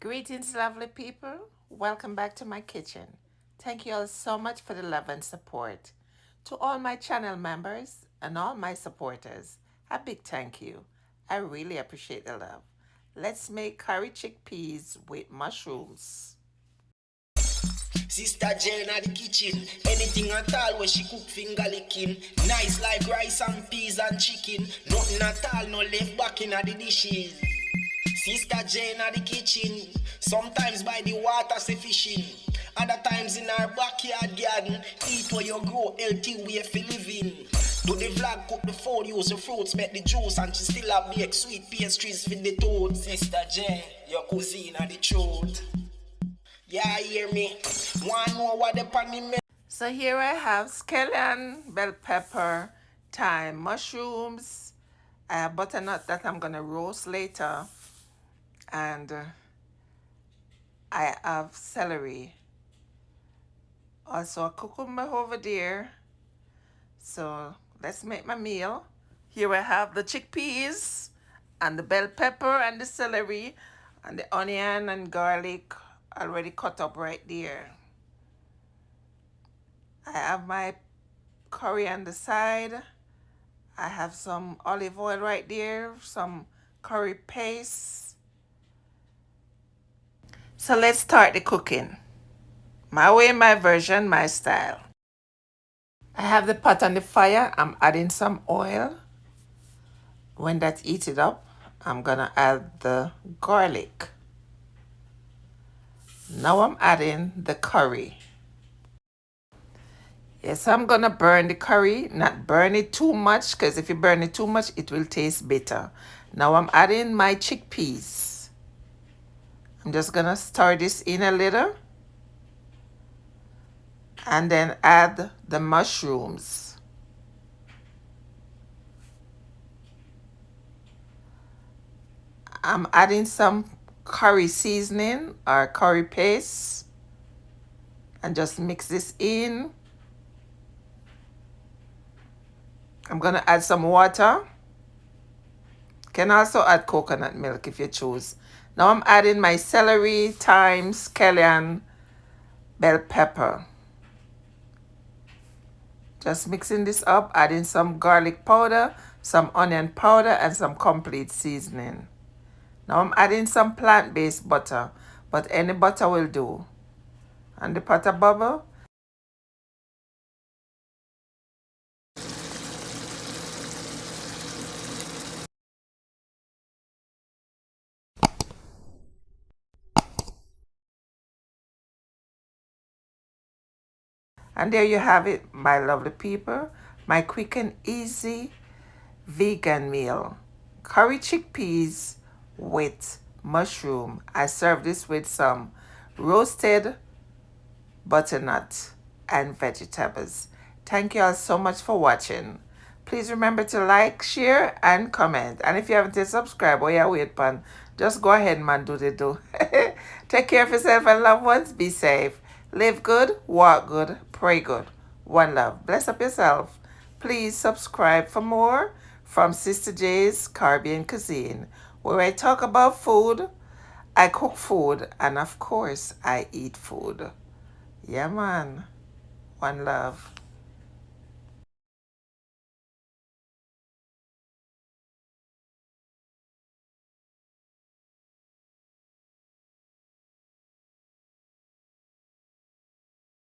Greetings, lovely people. Welcome back to my kitchen. Thank you all so much for the love and support. To all my channel members and all my supporters, a big thank you. I really appreciate the love. Let's make curry chickpeas with mushrooms. Sister Jane at the kitchen. Anything at all where she cook finger licking. Nice like rice and peas and chicken. Nothing at all no left back in the dishes. Sister Jane at the kitchen. Sometimes by the water say fishing. Other times in our backyard garden. Eat where you grow, healthy way for living. Do the vlog, cook the food, use the fruits, make the juice, and she still have bake sweet pastries for the toad. Sister Jane, your cuisine are the truth. Yeah, hear me. One more what the pan me. So here I have scallion, bell pepper, thyme, mushrooms, butternut that I'm gonna roast later, and I have celery. Also a cucumber over there. So let's make my meal. Here I have the chickpeas and the bell pepper and the celery and the onion and garlic already cut up right there. I have my curry on the side. I have some olive oil right there, some curry paste. So let's start the cooking. My way, my version, my style. I have the pot on the fire. I'm adding some oil. When that's heated up, I'm gonna add the garlic. Now I'm adding the curry. Yes, I'm gonna burn the curry, not burn it too much, because if you burn it too much, it will taste bitter. Now I'm adding my chickpeas. I'm just gonna stir this in a little and then add the mushrooms. I'm adding some curry seasoning or curry paste and just mix this in. I'm gonna add some water. Can also add coconut milk if you choose. Now I'm adding my celery, thyme, scallion, bell pepper. Just mixing this up, adding some garlic powder, some onion powder, and some complete seasoning. Now I'm adding some plant-based butter, but any butter will do. And the pot a bubble. And there you have it, my lovely people. My quick and easy vegan meal. Curry chickpeas with mushroom. I serve this with some roasted butternut and vegetables. Thank you all so much for watching. Please remember to like, share, and comment. And if you haven't yet subscribed or you're wait pan, just go ahead, man, do the do. Take care of yourself and loved ones. Be safe. Live good, walk good, pray good. One love. Bless up yourself. Please subscribe for more from Sister J's Caribbean Cuisine, where I talk about food, I cook food, and of course, I eat food. Yeah, man. One love.